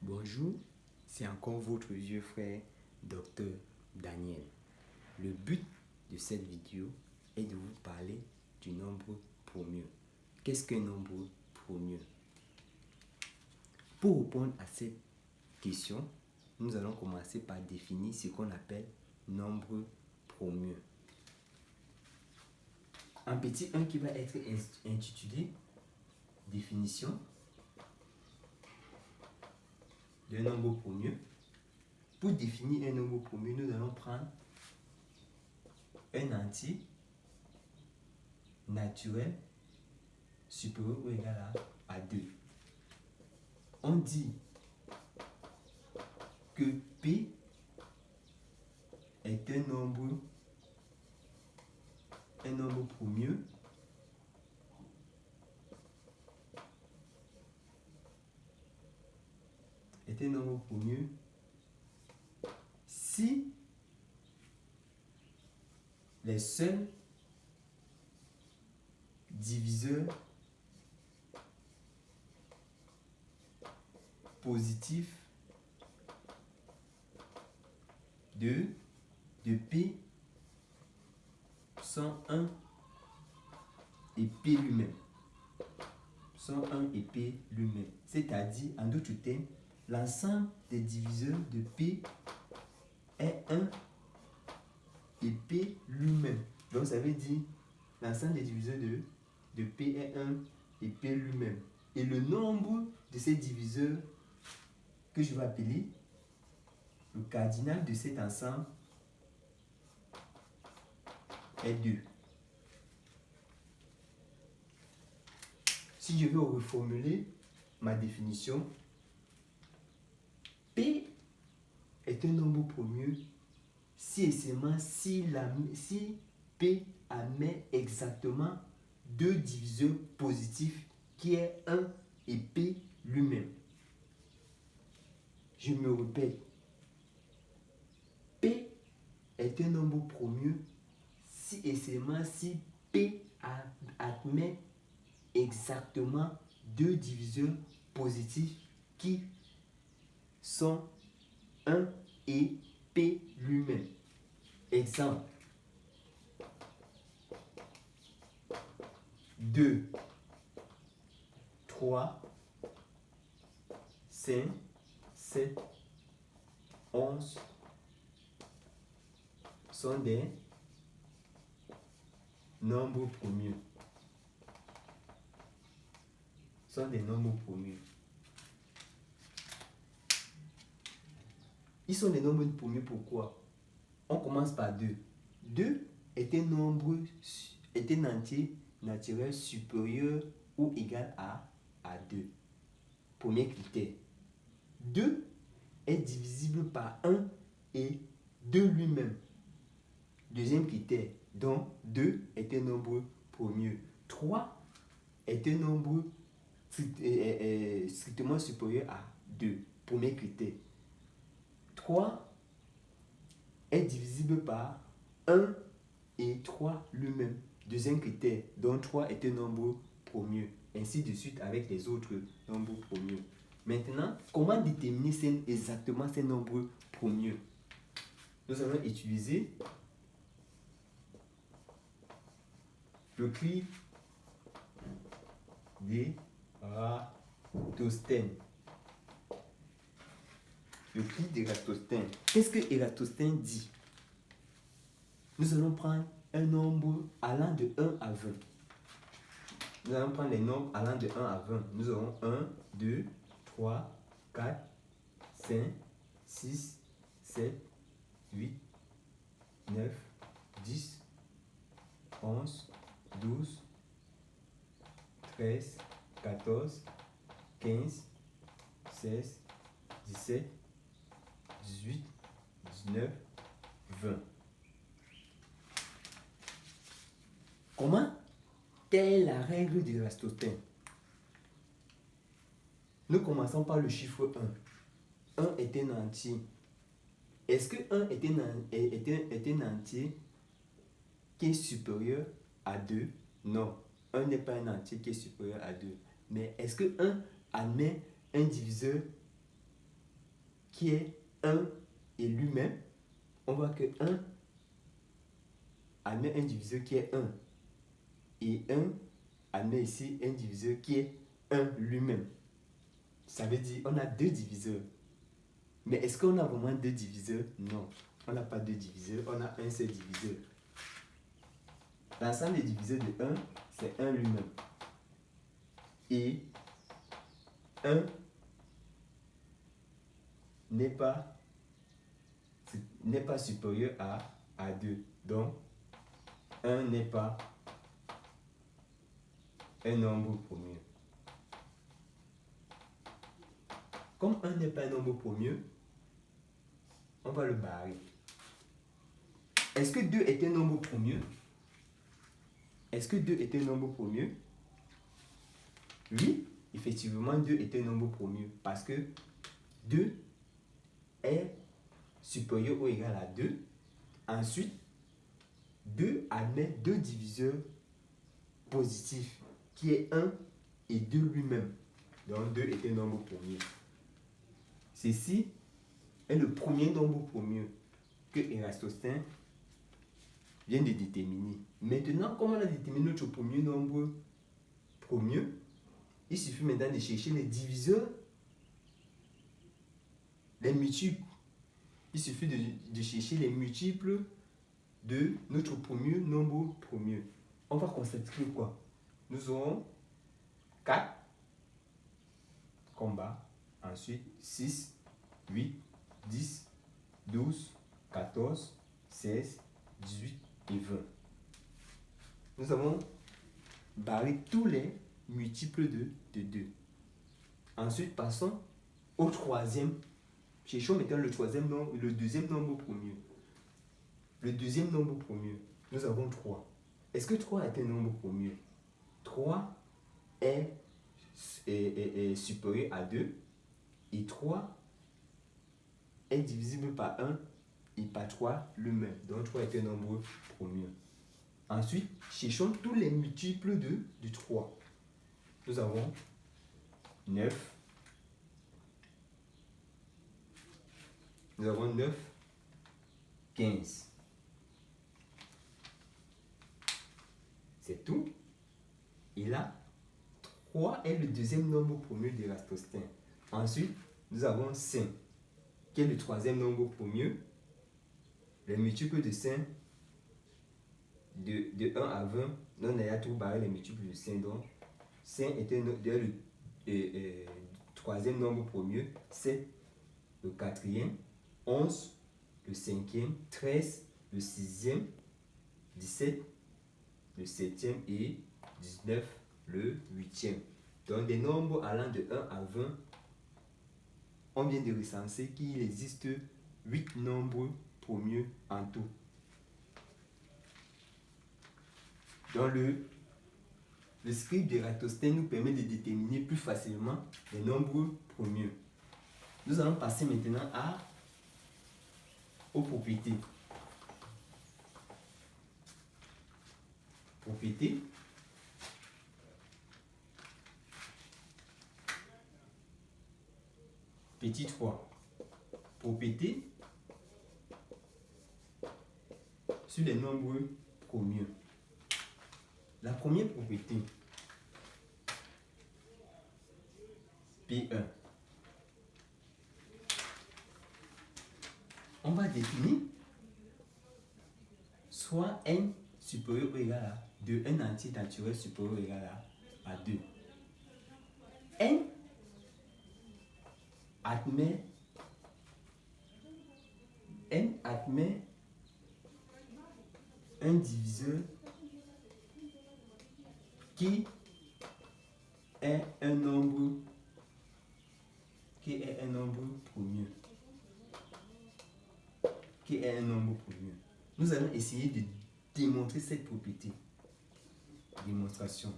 Bonjour, c'est encore votre vieux frère, Dr Daniel. Le but de cette vidéo est de vous parler du nombre promieux. Qu'est-ce qu'un nombre promieux? Pour répondre à cette question, nous allons commencer par définir ce qu'on appelle nombre promieux. Un petit 1 qui va être intitulé définition d'un nombre promieux. Pour définir un nombre promieux, nous allons prendre un entier naturel supérieur ou égal à 2. On dit que P est un nombre promieux si les seuls diviseurs positifs de P sont 1 et P lui-même. C'est-à-dire, en d'autres termes, l'ensemble des diviseurs de P est 1 et P lui-même. Donc, ça veut dire l'ensemble des diviseurs de P est 1 et P lui-même. Et le nombre de ces diviseurs que je vais appeler le cardinal de cet ensemble est 2. Si je veux reformuler ma définition, P est un nombre promieux si et seulement si P admet exactement deux diviseurs positifs qui est 1 et P lui-même. Je me répète, P est un nombre promieux si et seulement si P admet exactement deux diviseurs positifs qui sont 1 et P lui-même. Exemple: 2, 3, 5, 7, 11 sont des nombres promieux. Ils sont des nombres promieux pourquoi? On commence par 2. 2 est un entier naturel supérieur ou égal à 2. Premier critère. 2 est divisible par 1 et 2 lui-même. Deuxième critère. Donc 2 est un nombre promieux. 3 est un nombre strictement supérieur à 2. Premier critère. 3 est divisible par 1 et 3 lui-même. Deuxième critère. Donc 3 est un nombre promieux. Ainsi de suite avec les autres nombres promieux. Maintenant, comment déterminer exactement ces nombres promieux? Nous allons utiliser le cri d'Ératosthène. Le cri d'Ératosthène. Qu'est-ce que Ératosthène dit? Nous allons prendre un nombre allant de 1 à 20. Nous allons prendre les nombres allant de 1 à 20. Nous aurons 1, 2, 3, 4, 5, 6, 7, 8, 9, 10, 11, 12, 13, 14, 15, 16, 17, 18, 19, 20. Comment? Telle est la règle d'Ératosthène. Nous commençons par le chiffre 1. 1 est un entier. Est-ce que 1 est un entier qui est supérieur à 2? Non. 1 n'est pas un entier qui est supérieur à 2. Mais est-ce que 1 admet un diviseur qui est 1 et lui-même, on voit que 1 admet un diviseur qui est 1. Et 1 admet ici un diviseur qui est 1 lui-même. Ça veut dire qu'on a deux diviseurs. Mais est-ce qu'on a vraiment deux diviseurs? Non. On n'a pas deux diviseurs, on a un seul diviseur. L'ensemble des diviseurs de 1, c'est 1 lui-même. Et 1 n'est pas supérieur à 2. Donc, 1 n'est pas un nombre premier. Comme 1 n'est pas un nombre premier, on va le barrer. Est-ce que 2 est un nombre premier? Est-ce que 2 est un nombre premier? Oui, effectivement, 2 est un nombre premier parce que 2 est supérieur ou égal à 2. Ensuite, 2 admet deux diviseurs positifs qui est 1 et 2 lui-même. Donc 2 est un nombre premier. Ceci est le premier nombre premier que Eratosthène vient de déterminer. Maintenant, comme on a déterminé notre premier nombre premier, il suffit maintenant de chercher les diviseurs, les multiples. Il suffit de chercher les multiples de notre premier nombre premier. On va constater quoi? Nous aurons 4 comme bas, ensuite 6, 8, 10, 12, 14, 16, 18 et 20. Nous avons barré tous les multiples de 2. Ensuite, passons au troisième. Cherchons maintenant le deuxième nombre premier. Le deuxième nombre premier, nous avons 3. Est-ce que 3 est un nombre premier? 3 est supérieur à 2 et 3 est divisible par 1 et par 3 lui-même. Donc 3 est un nombre premier. Ensuite, cherchons tous les multiples de 3. Nous avons 9. Nous avons 9, 15. C'est tout. Et là, 3 est le deuxième nombre premier de l'Eratosthène. Ensuite, nous avons 5, qui est le troisième nombre premier. Les multiples de 5, de 1 à 20, nous on a tout barré les multiples de 5. Donc, 5 était le troisième nombre premier, 7, le quatrième, 11, le cinquième, 13, le sixième, 17, le septième et 19, le huitième. Donc des nombres allant de 1 à 20, on vient de recenser qu'il existe 8 nombres premiers en tout. Donc le script d'Eratosthène nous permet de déterminer plus facilement les nombres premiers. Nous allons passer maintenant aux propriétés. Propriétés. Petit 3. Propriété sur les nombres premiers. La première propriété, P1. On va définir soit n supérieur ou égal à 2, un entier naturel supérieur ou égal à 2. N admet un diviseur qui est un nombre premier. Nous allons essayer de démontrer cette propriété. Démonstration.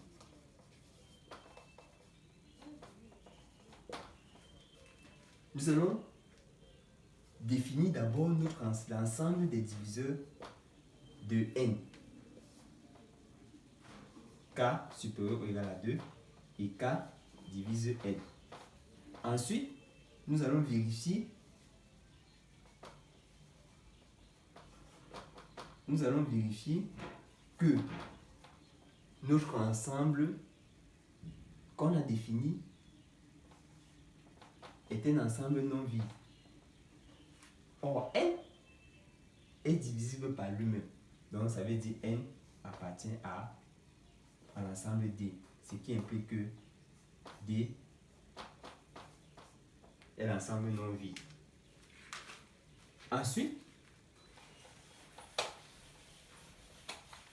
Nous allons définir d'abord l'ensemble des diviseurs de n. K supérieur ou égal à 2 et K divise n. Ensuite, nous allons vérifier nous allons vérifier que notre ensemble qu'on a défini est un ensemble non vide. Or, N est divisible par lui-même. Donc, ça veut dire N appartient à l'ensemble D. Ce qui implique que D est l'ensemble non vide. Ensuite,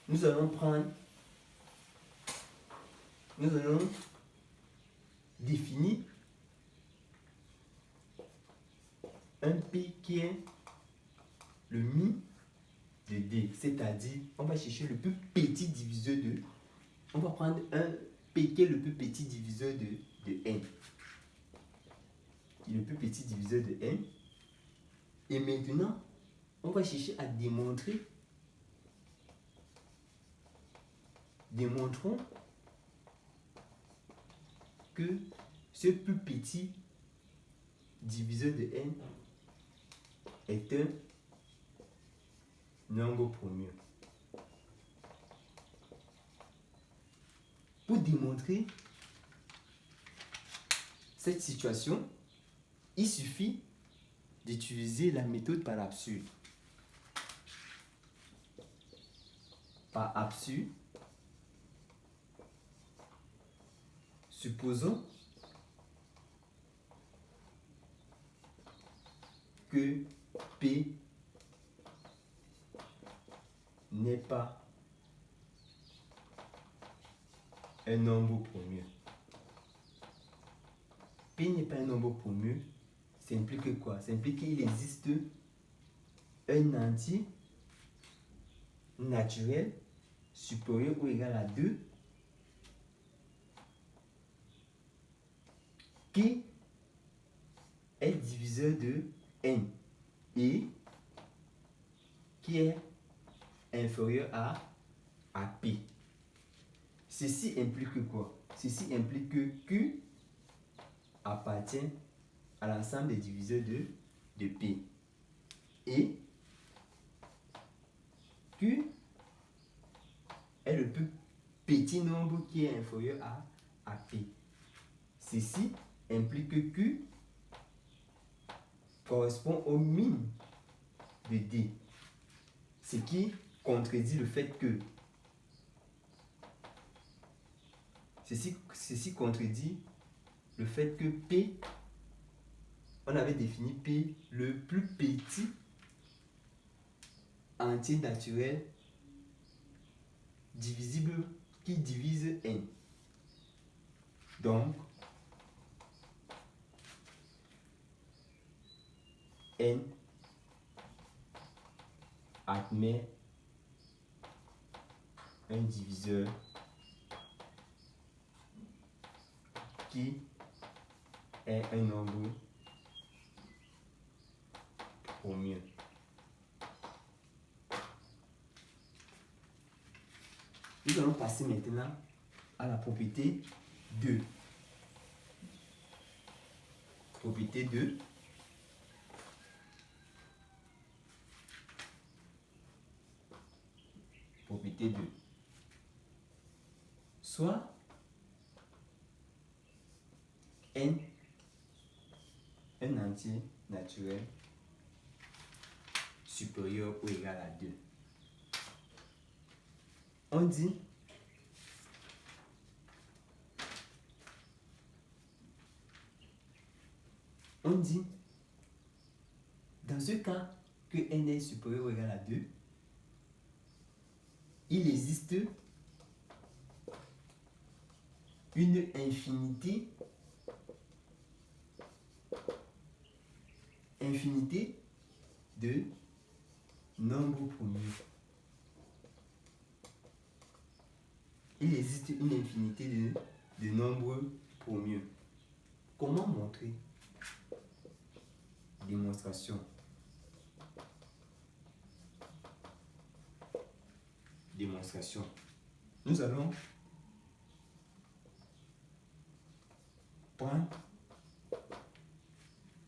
nous allons définir un P qui est le mi de D, c'est-à-dire on va chercher le plus petit diviseur de, on va prendre un P qui est le plus petit diviseur de N. Le plus petit diviseur de N. Et maintenant, on va chercher à démontrons que ce plus petit diviseur de N est un nombre premier. Pour démontrer cette situation, il suffit d'utiliser la méthode par absurde. Par absurde, supposons que P n'est pas un nombre premier. P n'est pas un nombre premier, ça implique quoi? Ça implique qu'il existe un entier naturel supérieur ou égal à 2 qui est diviseur de N et qui est inférieur à P. Ceci implique quoi? Ceci implique que Q appartient à l'ensemble des diviseurs de P. Et Q est le plus petit nombre qui est inférieur à P. Ceci implique que Q correspond au min de D. Ce qui contredit le fait que ceci contredit le fait que P, on avait défini P le plus petit entier naturel divisible qui divise N. Donc, N admet un diviseur qui est un nombre premier. Nous allons passer maintenant à la propriété 2. Propriété 2. Propriété 2. Soit N, un entier naturel supérieur ou égal à 2. On dit dans ce cas que N est supérieur ou égal à 2, il existe une infinité de nombres premiers. Il existe une infinité de nombres premiers. Comment montrer? Démonstration. Démonstration. Nous allons prendre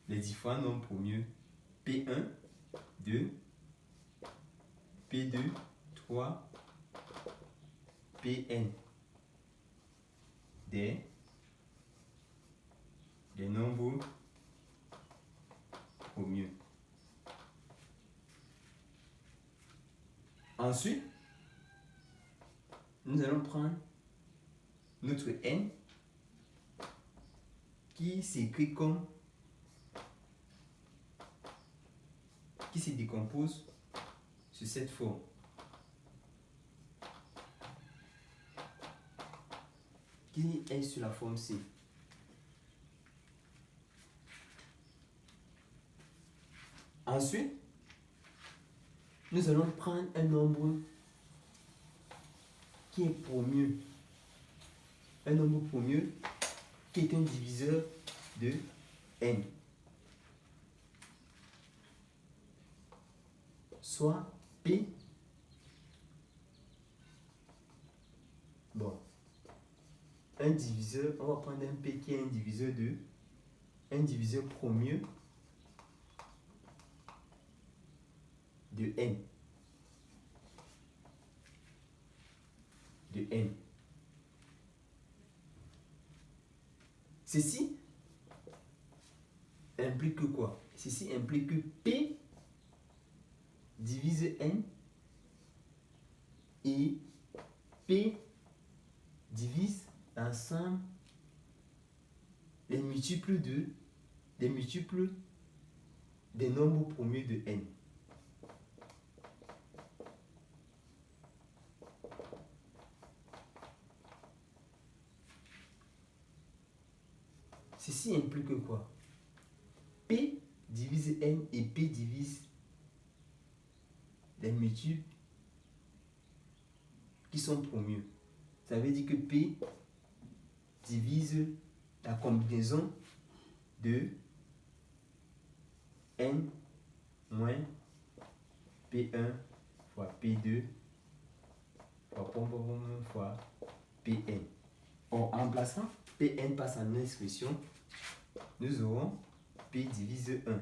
les différents nombres premiers P1, 2, P2, 3, Pn des nombres premiers. Ensuite, nous allons prendre notre n qui s'écrit comme, qui se décompose sur cette forme. Qui est sur la forme C. Ensuite, nous allons prendre un nombre qui est premier. Un nombre premier qui est un diviseur de n. Soit P. Bon. Un diviseur, on va prendre un P qui est un diviseur de, un diviseur premier de n. De n. Ceci implique que quoi? Ceci implique que P divise n et P divise l'ensemble, les multiples des multiples des nombres premiers de n. Ceci implique quoi? P divise n et P divise les multiples qui sont premiers. Ça veut dire que P divise la combinaison de n moins P1 fois P2 fois Pn. En remplaçant Pn par sa expression, nous aurons P divise 1.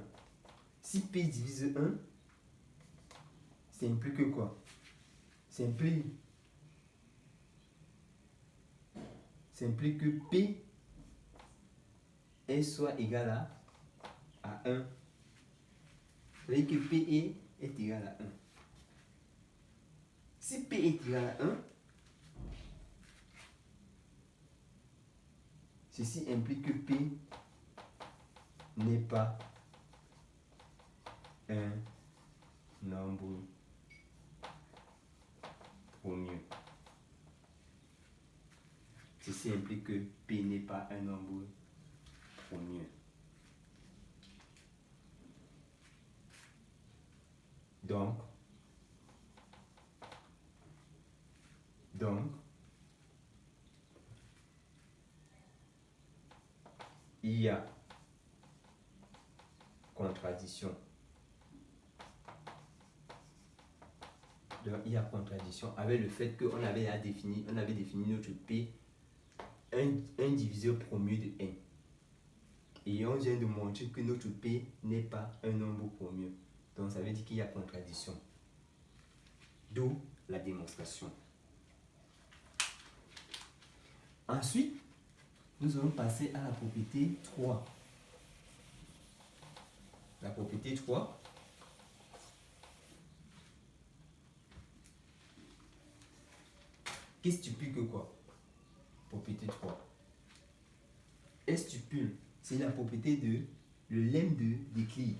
Si P divise 1, ça implique quoi? Ça implique que P est soit égal à 1. Ça veut dire que P est égal à 1. Si P est égal à 1, ceci implique que P n'est pas un nombre premier. Ceci implique que P n'est pas un nombre premier. Donc, il y a contradiction. Donc, il y a contradiction avec le fait qu'on avait défini notre P un diviseur premier de n. Et on vient de montrer que notre P n'est pas un nombre premier. Donc ça veut dire qu'il y a contradiction. D'où la démonstration. Ensuite, nous allons passer à la propriété 3. La propriété 3 qui stipule quoi? Propriété 3. Elle stipule, c'est la propriété de le lemme d'Euclide.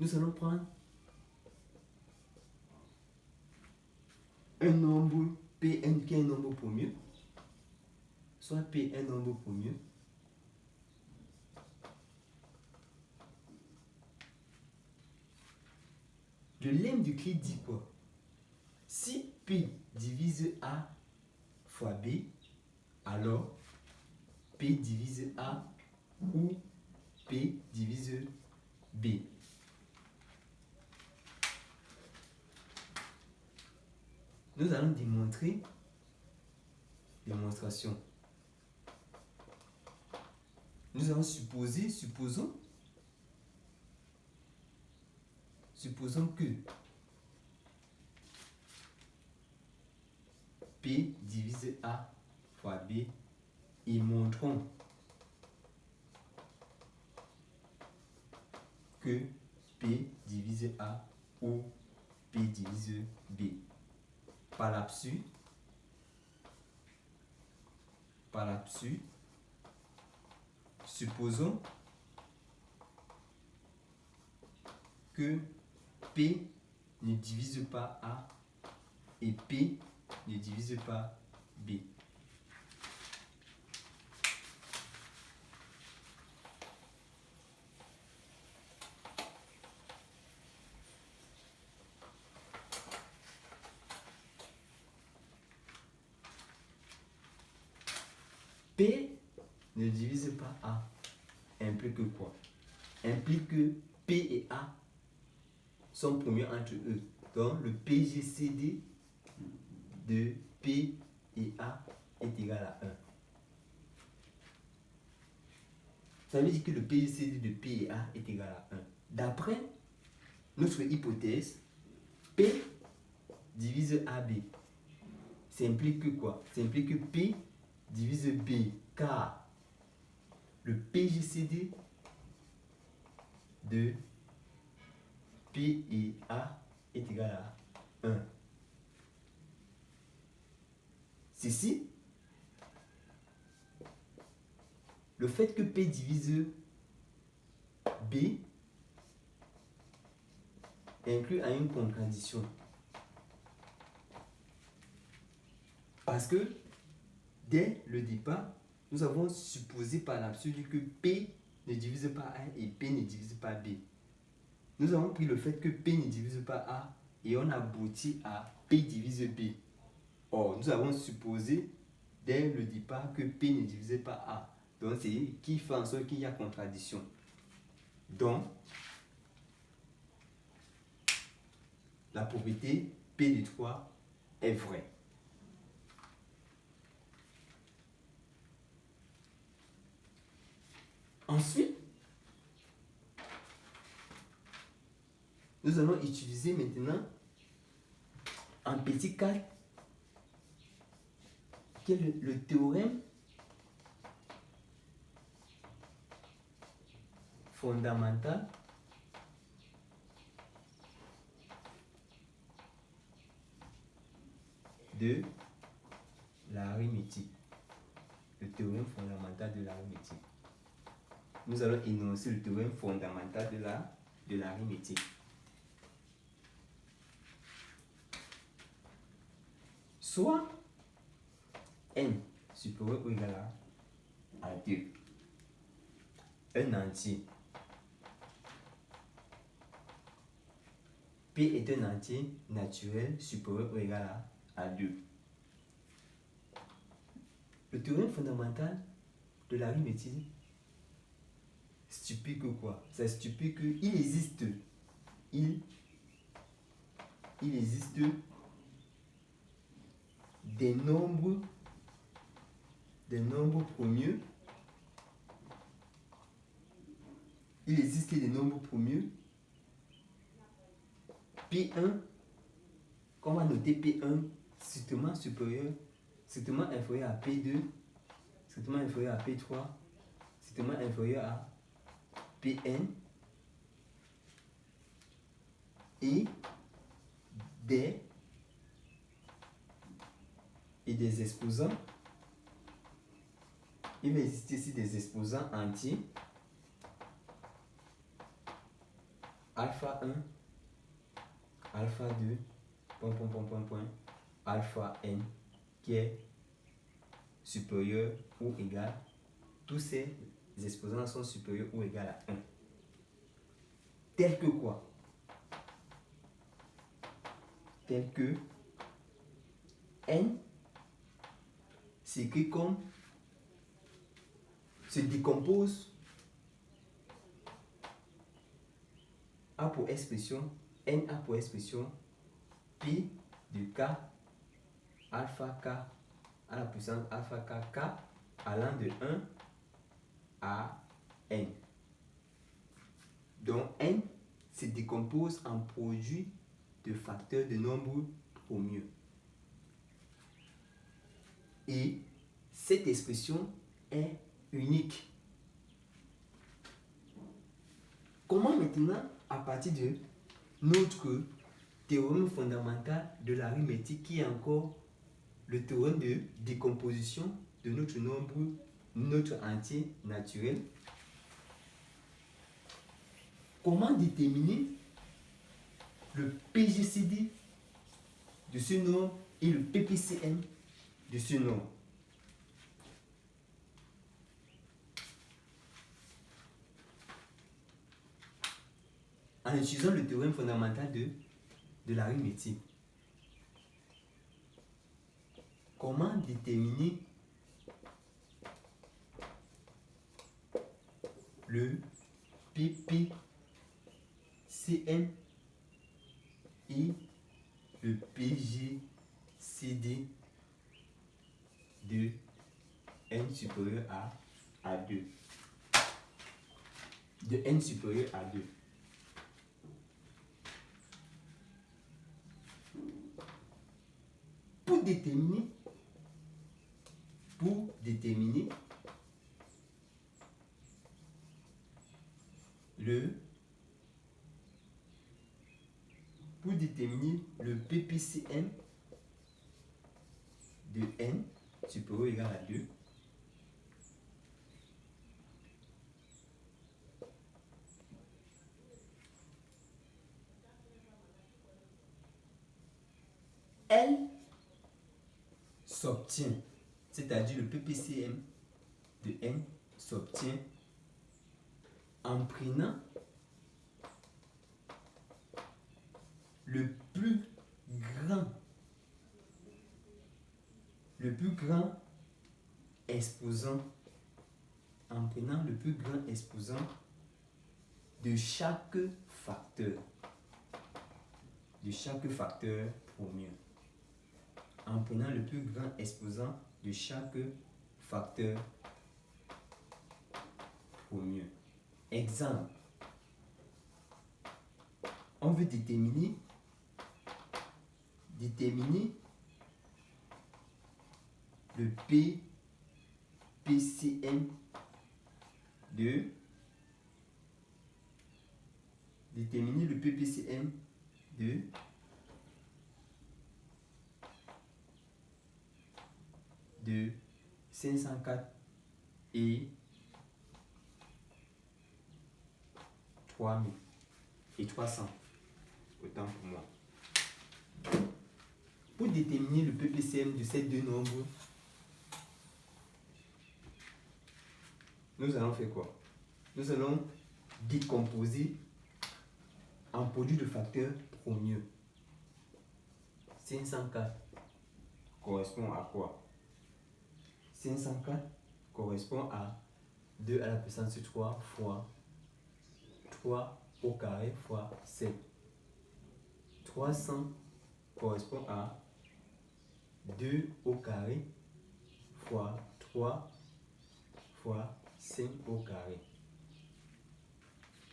Nous allons prendre un nombre Pn qui est un nombre premier, soit P un nombre premier, le lemme d'Euclide dit quoi? Si P divise A fois B, alors P divise A ou P divise B. Nous allons démontrer démonstration. Nous allons supposons que P divise A fois B et montrons que P divise A ou P divise B. Par là-dessus, supposons que P ne divise pas A et P ne divise pas B. P ne divise pas A implique quoi? Implique que P et A sont premiers entre eux. Donc le PGCD de P et A est égal à 1. Ça veut dire que le PGCD de P et A est égal à 1. D'après notre hypothèse, P divise AB. Ça implique que quoi? Ça implique que P divise B, car le PGCD de P et A est égal à 1. Ceci, le fait que P divise B inclut à une contradiction. Parce que dès le départ, nous avons supposé par l'absolu que P ne divise pas A et P ne divise pas B. Nous avons pris le fait que P ne divise pas A et on aboutit à P divise B. Or, nous avons supposé dès le départ que P ne divise pas A. Donc, c'est qui fait en sorte qu'il y a contradiction. Donc, la propriété P de 3 est vraie. Ensuite, nous allons utiliser maintenant en petit 4 qui est le théorème fondamental de l'arithmétique. Le théorème fondamental de l'arithmétique. Nous allons énoncer le théorème fondamental de l'arithmétique. Soit n supérieur ou égal à 2, un entier. P est un entier naturel supérieur ou égal à 2. Le théorème fondamental de l'arithmétique stipule que quoi? Ça stipule qu'il existe, il existe des nombres premiers. Il existe des nombres premiers P1, qu'on va noter P1 strictement supérieur, strictement inférieur à P2, strictement inférieur à P3, strictement inférieur à Pn, et des exposants. Il va exister ici des exposants entiers alpha 1, alpha 2, alpha n qui est supérieur ou égal. Tous ces exposants sont supérieurs ou égaux à 1. Tel que quoi? Tel que n s'écrit comme se décompose A pour expression, n a pour expression P de k alpha k à la puissance alpha k allant de 1 à n. Donc n se décompose en produit de facteurs de nombres premiers. Et cette expression est unique. Comment maintenant, à partir de notre théorème fondamental de l'arithmétique, qui est encore le théorème de décomposition de notre nombre, notre entier naturel, comment déterminer le PGCD de ce nombre et le PPCM de ce nombre? En utilisant le théorème fondamental de l'arithmétique. Comment déterminer le PPCM et le PGCD de n supérieur à 2. De n supérieur à 2. Pour déterminer le PPCM de n supérieur ou égal à 2, L s'obtient, c'est-à-dire le PPCM de n s'obtient en prenant le plus grand exposant, de chaque facteur premier. En prenant le plus grand exposant de chaque facteur premier. Exemple, on veut déterminer le PPCM de 504 et 3000 et 300. Autant pour moi. Pour déterminer le PPCM de ces deux nombres, nous allons faire quoi? Nous allons décomposer en produit de facteurs premier. 504 correspond à quoi? 504 correspond à 2 à la puissance 3 fois 3 au carré fois 7. 300 correspond à 2 au carré fois 3 fois 5 au carré.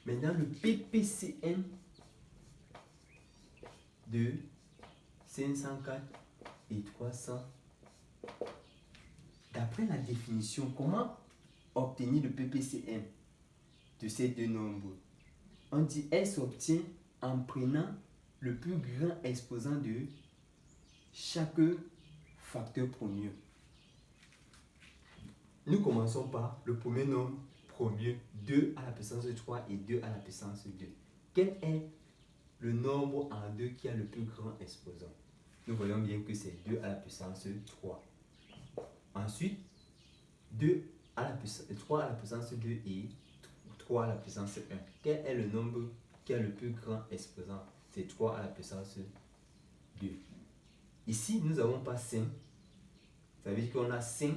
Maintenant, le PPCM de 504 et 300. D'après la définition, comment obtenir le PPCM de ces deux nombres? On dit elle s'obtient en prenant le plus grand exposant de chaque facteur premier. Nous commençons par le premier nombre premier, 2 à la puissance 3 et 2 à la puissance 2. Quel est le nombre en 2 qui a le plus grand exposant? Nous voyons bien que c'est 2 à la puissance 3. Ensuite, 2 à la puissance, 3 à la puissance 2 et 3 à la puissance 1. Quel est le nombre qui a le plus grand exposant? C'est 3 à la puissance 2. Ici, nous n'avons pas 5. Ça veut dire qu'on a 5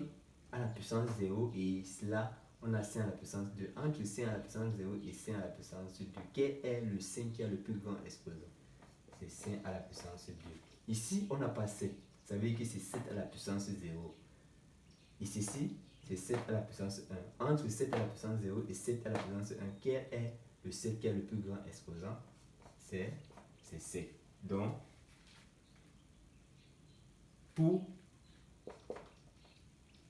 à la puissance 0 et là, on a 5 à la puissance 2. Entre 5 à la puissance 0 et 5 à la puissance 2, quel est le 5 qui a le plus grand exposant? C'est 5 à la puissance 2. Ici, on n'a pas 7. Ça veut dire que c'est 7 à la puissance 0. Et ceci, c'est 7 à la puissance 1. Entre 7 à la puissance 0 et 7 à la puissance 1, quel est le 7 qui a le plus grand exposant? C'est 7. Donc, pour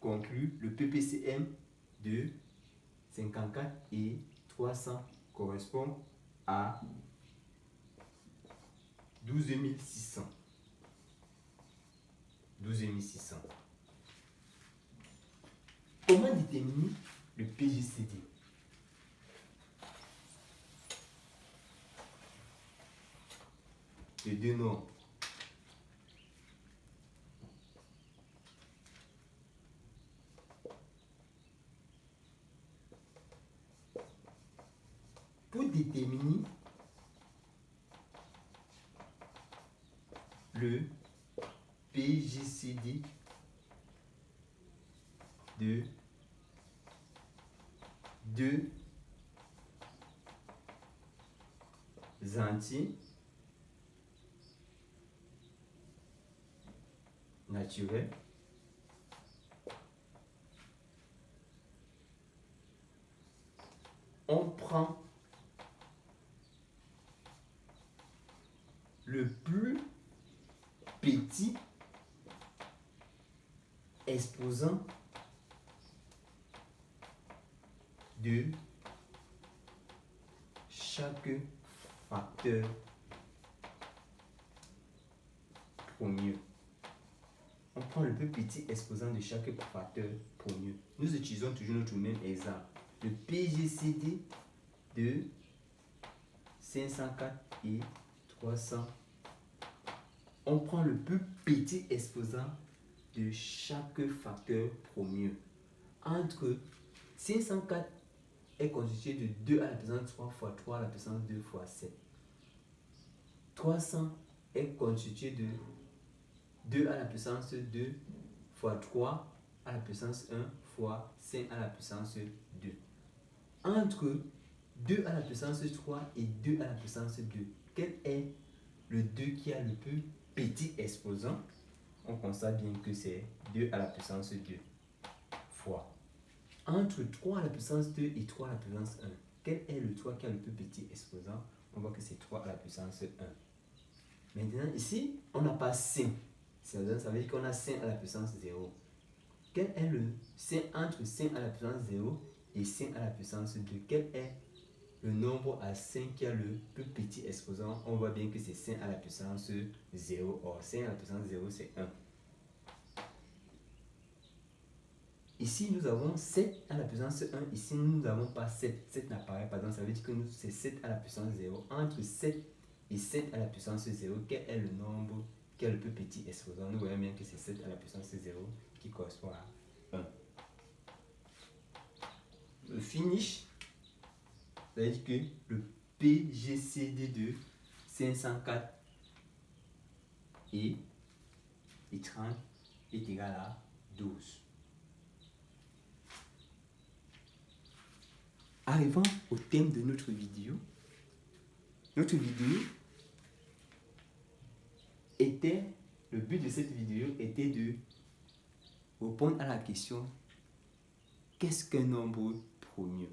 conclut le PPCM de 54 et 300 correspond à 12 600. 12 600. Comment déterminer le PGCD? De deux nombres. Pour déterminer le PGCD de deux entiers naturels on prend le plus petit exposant de chaque facteur premier. On prend le plus petit exposant de chaque facteur premier. Nous utilisons toujours notre même exemple. Le PGCD de 504 et 300. On prend le plus petit exposant de chaque facteur premier. Entre 504 est constitué de 2 à la puissance 3 fois 3 à la puissance 2 fois 7. 300 est constitué de 2 à la puissance 2 fois 3 à la puissance 1 fois 5 à la puissance 2. Entre 2 à la puissance 3 et 2 à la puissance 2, quel est le 2 qui a le plus petit exposant? On constate bien que c'est 2 à la puissance 2 fois. Entre 3 à la puissance 2 et 3 à la puissance 1, quel est le 3 qui a le plus petit exposant? On voit que c'est 3 à la puissance 1. Maintenant, ici, on n'a pas 5. Ça veut dire qu'on a 5 à la puissance 0. Quel est le 5 entre 5 à la puissance 0 et 5 à la puissance 2? Quel est le nombre à 5 qui a le plus petit exposant? On voit bien que c'est 5 à la puissance 0. Or, 5 à la puissance 0, c'est 1. Ici, nous avons 7 à la puissance 1. Ici, nous n'avons pas 7. 7 n'apparaît pas. Donc, ça veut dire que c'est 7 à la puissance 0. Entre 7 et 7 à la puissance 0, quel est le nombre qui a le plus petit exposant? Nous voyons bien que c'est 7 à la puissance 0 qui correspond à 1. Le finish, ça veut dire que le PGCD de 504 et 30 est égal à 12. Arrivons au thème de notre vidéo. Notre vidéo était, le but de cette vidéo était de répondre à la question: qu'est-ce qu'un nombre premier?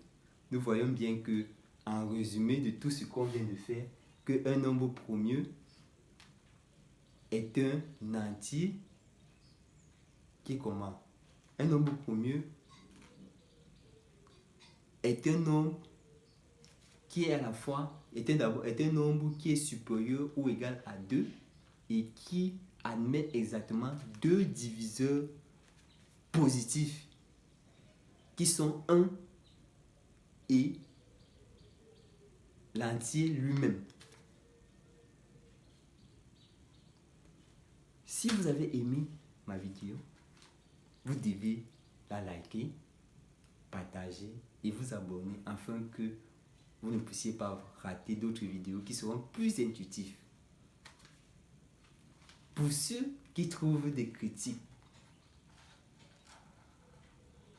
Nous voyons bien que, en résumé de tout ce qu'on vient de faire, qu'un nombre premier est un entier qui est comment? Un nombre premier est un nombre qui est à la fois est un nombre qui est supérieur ou égal à 2 et qui admet exactement deux diviseurs positifs qui sont 1 et l'entier lui-même. Si vous avez aimé ma vidéo, vous devez la liker, partager et vous abonner afin que vous ne puissiez pas rater d'autres vidéos qui seront plus intuitives. Pour ceux qui trouvent des critiques,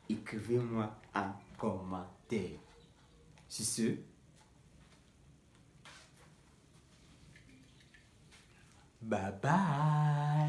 écrivez-moi un commentaire. Sur ce, bye bye.